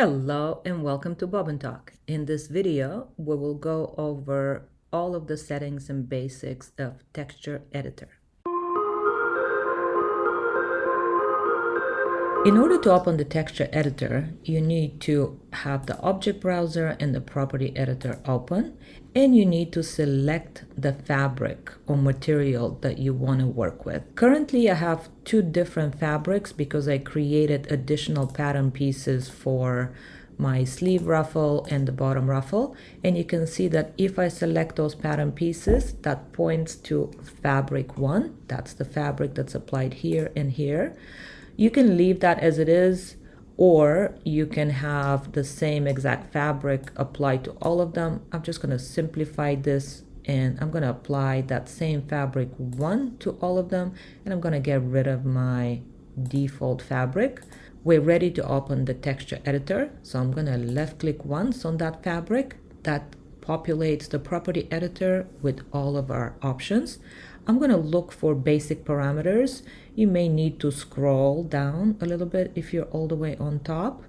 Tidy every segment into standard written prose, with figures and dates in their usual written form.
Hello and welcome to Bob and Talk. In this video, we will go over all of the settings and basics of Texture Editor. In order to open the Texture Editor, you need to have the Object Browser and the Property Editor open, and you need to select the fabric or material that you want to work with. Currently, I have two different fabrics because I created additional pattern pieces for my sleeve ruffle and the bottom ruffle, and you can see that if I select those pattern pieces, that points to fabric 1. That's the fabric that's applied here and here. You can leave that as it is, or you can have the same exact fabric applied to all of them. I'm just going to simplify this, and I'm going to apply that same fabric 1 to all of them, and I'm going to get rid of my default fabric. We're ready to open the texture editor, so I'm going to left click once on that fabric. That populates the property editor with all of our options. I'm going to look for basic parameters. You may need to scroll down a little bit if you're all the way on top.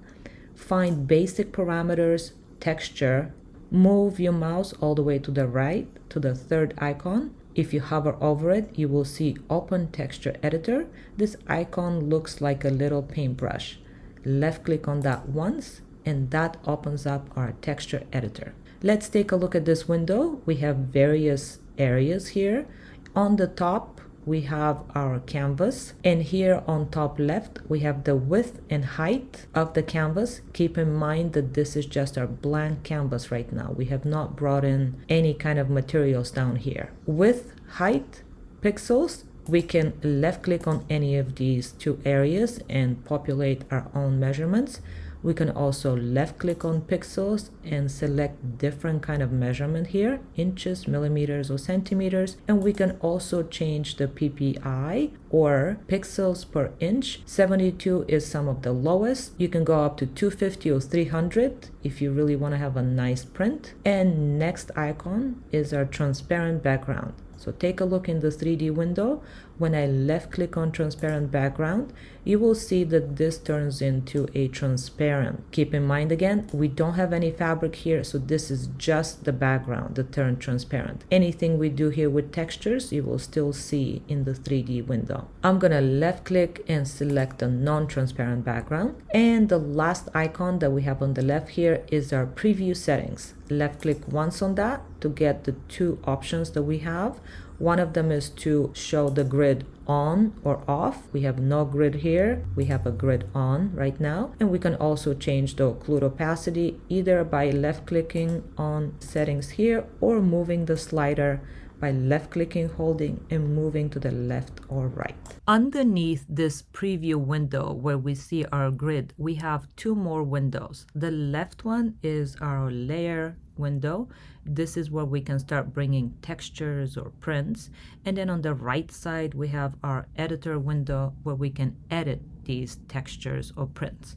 Find basic parameters, texture, move your mouse all the way to the right to the third icon. If you hover over it, you will see Open Texture Editor. This icon looks like a little paintbrush. Left click on that once, and that opens up our texture editor. Let's take a look at this window. We have various areas here. On the top, we have our canvas, and here on top left, we have the width and height of the canvas. Keep in mind that this is just our blank canvas right now. We have not brought in any kind of materials down here. Width, height, pixels, we can left click on any of these two areas and populate our own measurements. We can also left click on pixels and select different kind of measurement here, inches, millimeters, or centimeters. And we can also change the PPI or pixels per inch. 72 is some of the lowest. You can go up to 250 or 300 if you really want to have a nice print. And next icon is our transparent background. So take a look in the 3D window. When I left click on transparent background, you will see that this turns into a transparent. Keep in mind again, we don't have any fabric here, so this is just the background that turned transparent. Anything we do here with textures, you will still see in the 3D window. I'm gonna left click and select a non-transparent background. And the last icon that we have on the left here is our preview settings. Left click once on that to get the two options that we have. One of them is to show the grid on or off. We have no grid here. We have a grid on right now. And we can also change the occlude opacity either by left clicking on settings here or moving the slider by left clicking, holding, and moving to the left or right. Underneath this preview window where we see our grid, we have two more windows. The left one is our layer window. This is where we can start bringing textures or prints. And then on the right side, we have our editor window where we can edit these textures or prints.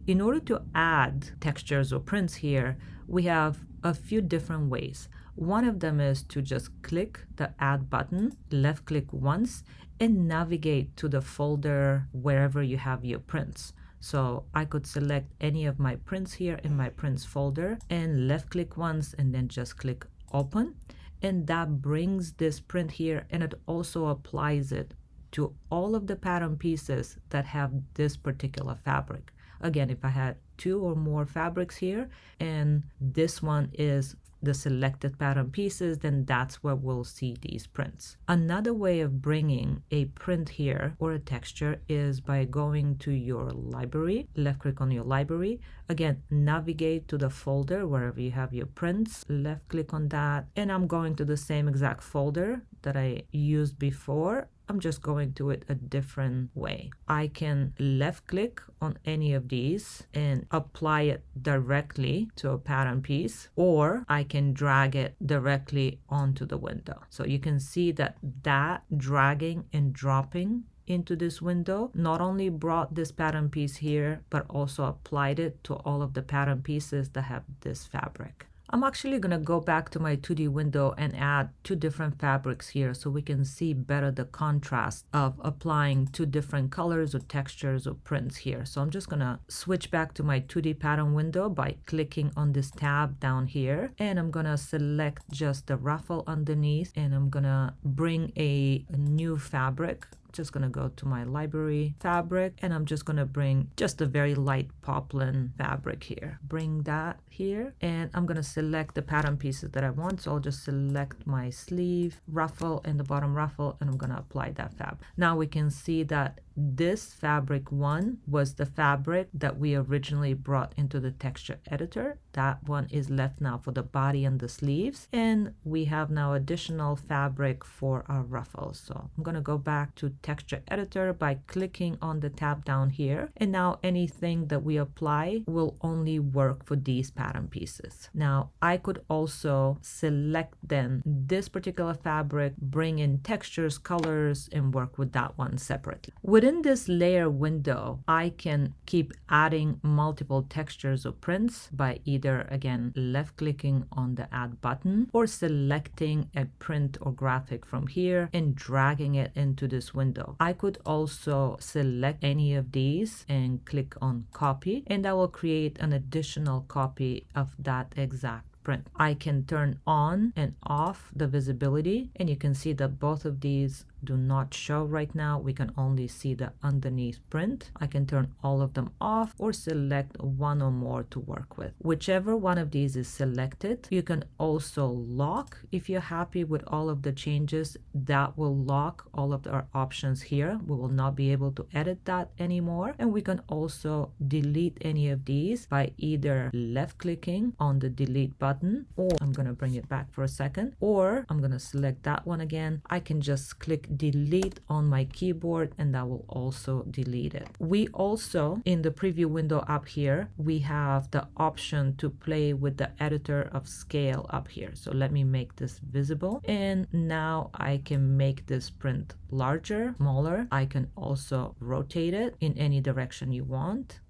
In order to add textures or prints here, we have a few different ways. One of them is to just click the add button, left click once, and navigate to the folder wherever you have your prints. So I could select any of my prints here in my prints folder and left click once and then just click open. And that brings this print here, and it also applies it to all of the pattern pieces that have this particular fabric. Again, if I had two or more fabrics here and this one is the selected pattern pieces, then that's where we'll see these prints. Another way of bringing a print here or a texture is by going to your library, left click on your library. Again, navigate to the folder wherever you have your prints, left click on that, and I'm going to the same exact folder that I used before. I'm just going to it a different way. I can left click on any of these and apply it directly to a pattern piece, or I can drag it directly onto the window. So you can see that dragging and dropping into this window not only brought this pattern piece here, but also applied it to all of the pattern pieces that have this fabric. I'm actually going to go back to my 2D window and add two different fabrics here so we can see better the contrast of applying two different colors or textures or prints here. So I'm just going to switch back to my 2D pattern window by clicking on this tab down here, and I'm going to select just the ruffle underneath, and I'm going to bring a new fabric. Just going to go to my library fabric, and I'm just going to bring just a very light poplin fabric here. Bring that here, and I'm going to select the pattern pieces that I want. So I'll just select my sleeve ruffle and the bottom ruffle, and I'm going to apply that fabric. Now we can see that this fabric one was the fabric that we originally brought into the texture editor. That one is left now for the body and the sleeves, and we have now additional fabric for our ruffles. So I'm going to go back to texture editor by clicking on the tab down here, and now anything that we apply will only work for these pattern pieces. Now I could also select then this particular fabric, bring in textures, colors, and work with that one separately. Within this layer window, I can keep adding multiple textures or prints by either, again, left clicking on the add button or selecting a print or graphic from here and dragging it into this window. I could also select any of these and click on copy, and that will create an additional copy of that exact print. I can turn on and off the visibility, and you can see that both of these do not show right now. We can only see the underneath print. I can turn all of them off or select one or more to work with. Whichever one of these is selected, you can also lock. If you're happy with all of the changes, that will lock all of our options here. We will not be able to edit that anymore. And we can also delete any of these by either left clicking on the delete button, or I'm going to bring it back for a second, or I'm going to select that one again. I can just click delete on my keyboard, and that will also delete it. We also, in the preview window up here, we have the option to play with the editor of scale up here. So let me make this visible, and now I can make this print larger, smaller. I can also rotate it in any direction you want,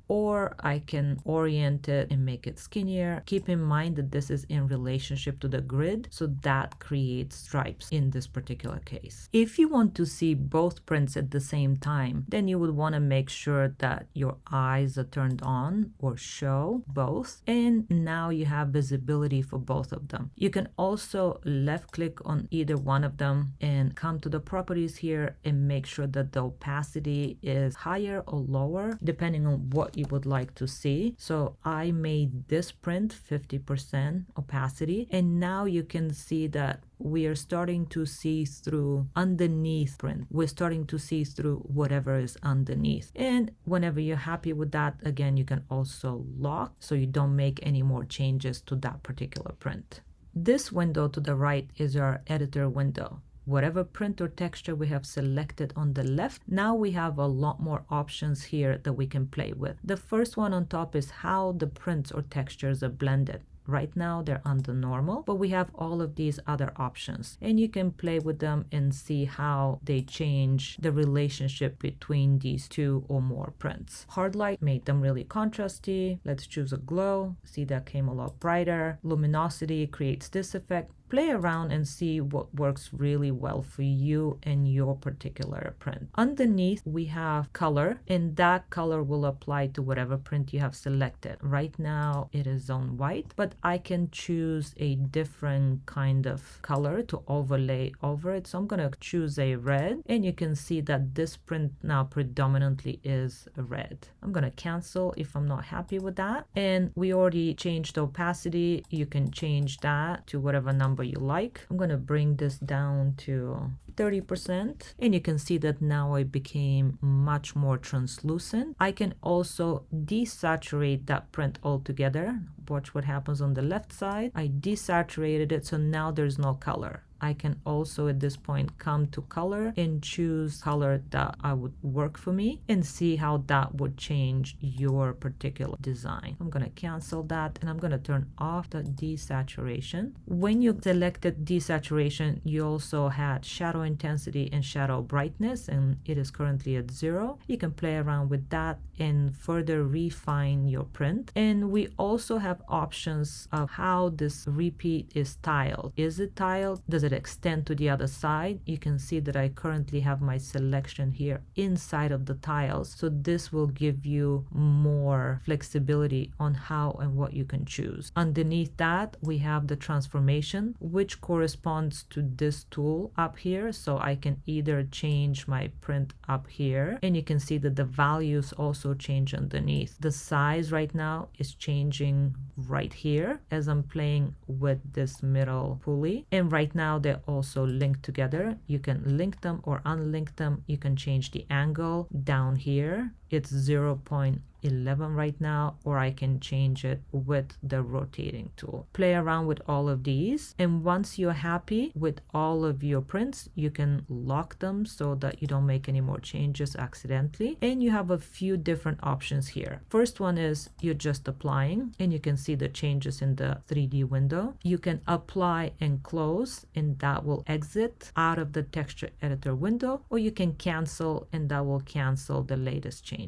or I can orient it and make it skinnier. Keep in mind that this is in relationship to the grid, so that creates stripes in this particular case. If you want to see both prints at the same time, then you would want to make sure that your eyes are turned on or show both, and now you have visibility for both of them. You can also left click on either one of them and come to the properties here and make sure that the opacity is higher or lower depending on what you would like to see. So I made this print 50% opacity, and now you can see that we are starting to see through underneath print. We're starting to see through whatever is underneath. And whenever you're happy with that, again, you can also lock so you don't make any more changes to that particular print. This window to the right is our editor window. Whatever print or texture we have selected on the left, now we have a lot more options here that we can play with. The first one on top is how the prints or textures are blended. Right now they're under normal, but we have all of these other options, and you can play with them and see how they change the relationship between these two or more prints. Hard light made them really contrasty. Let's choose a glow. See, that came a lot brighter. Luminosity creates this effect. Play around and see what works really well for you and your particular print. Underneath, we have color, and that color will apply to whatever print you have selected. Right now, it is on white, but I can choose a different kind of color to overlay over it. So I'm going to choose a red, and you can see that this print now predominantly is red. I'm going to cancel if I'm not happy with that. And we already changed the opacity. You can change that to whatever number you like. I'm going to bring this down to 30%, and you can see that now it became much more translucent. I can also desaturate that print altogether. Watch what happens on the left side. I desaturated it, so now there's no color. I can also at this point come to color and choose color that I would work for me and see how that would change your particular design. I'm going to cancel that and I'm going to turn off the desaturation. When you selected desaturation, you also had shadow intensity and shadow brightness, and it is currently at 0. You can play around with that and further refine your print. And we also have options of how this repeat is tiled. Is it tiled? Does it extend to the other side? You can see that I currently have my selection here inside of the tiles. So this will give you more flexibility on how and what you can choose. Underneath that, we have the transformation, which corresponds to this tool up here. So I can either change my print up here, and you can see that the values also change underneath. The size right now is changing right here as I'm playing with this middle pulley, and right now they're also linked together. You can link them or unlink them. You can change the angle down here. It's 0.11 right now, or I can change it with the rotating tool. Play around with all of these, and once you're happy with all of your prints, you can lock them so that you don't make any more changes accidentally. And you have a few different options here. First one is you're just applying, and you can see the changes in the 3D window. You can apply and close, and that will exit out of the texture editor window, or you can cancel, and that will cancel the latest changes.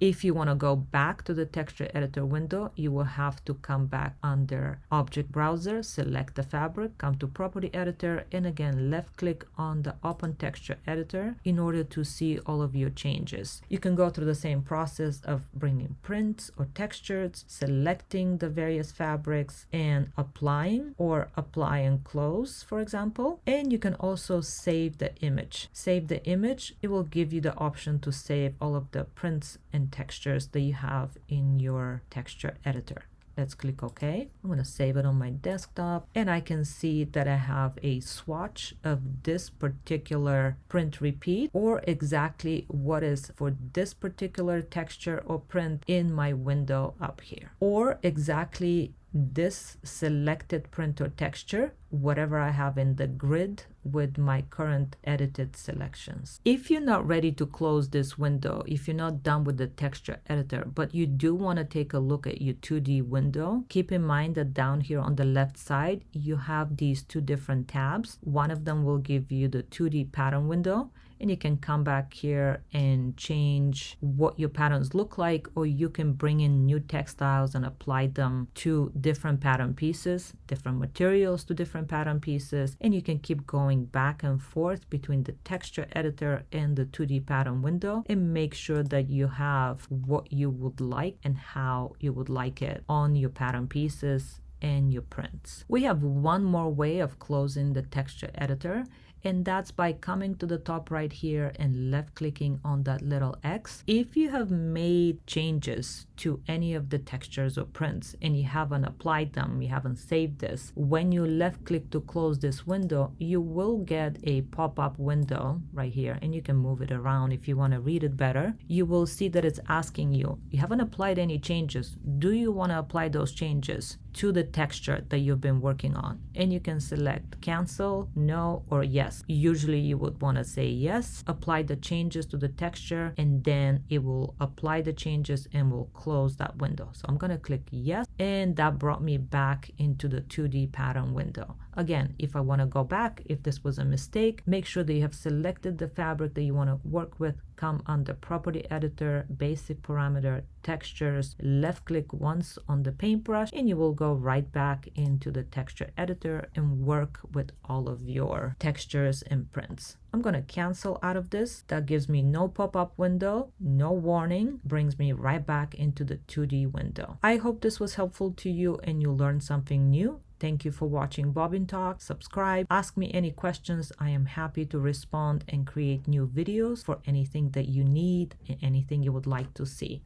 If you want to go back to the texture editor window, you will have to come back under Object Browser, select the fabric, come to Property Editor, and again left click on the Open Texture Editor in order to see all of your changes. You can go through the same process of bringing prints or textures, selecting the various fabrics and applying, or apply and close, for example. And you can also save the image. Save the image. It will give you the option to save all of the prints and textures that you have in your texture editor. Let's click OK. I'm going to save it on my desktop, and I can see that I have a swatch of this particular print repeat, or exactly what is for this particular texture or print in my window up here, or exactly this selected print or texture, whatever I have in the grid with my current edited selections. If you're not ready to close this window, if you're not done with the texture editor, but you do want to take a look at your 2D window, keep in mind that down here on the left side, you have these two different tabs. One of them will give you the 2D pattern window, and you can come back here and change what your patterns look like, or you can bring in new textiles and apply them to different pattern pieces, different materials to different pattern pieces, and you can keep going back and forth between the texture editor and the 2D pattern window and make sure that you have what you would like and how you would like it on your pattern pieces and your prints. We have one more way of closing the texture editor, and that's by coming to the top right here and left clicking on that little X. If you have made changes to any of the textures or prints and you haven't applied them, you haven't saved this, when you left click to close this window, you will get a pop-up window right here, and you can move it around if you want to read it better. You will see that it's asking you haven't applied any changes. Do you want to apply those changes to the texture that you've been working on? And you can select cancel, no, or yes. Usually you would want to say yes, apply the changes to the texture, and then it will apply the changes and will close that window. So I'm going to click yes, and that brought me back into the 2D pattern window. Again, if I want to go back, if this was a mistake, make sure that you have selected the fabric that you want to work with. Come under Property Editor, Basic Parameter, Textures, left click once on the paintbrush, and you will go right back into the texture editor and work with all of your textures and prints. I'm going to cancel out of this. That gives me no pop-up window, no warning, brings me right back into the 2D window. I hope this was helpful to you and you learned something new. Thank you for watching Bobbin Talk. Subscribe, ask me any questions. I am happy to respond and create new videos for anything that you need and anything you would like to see.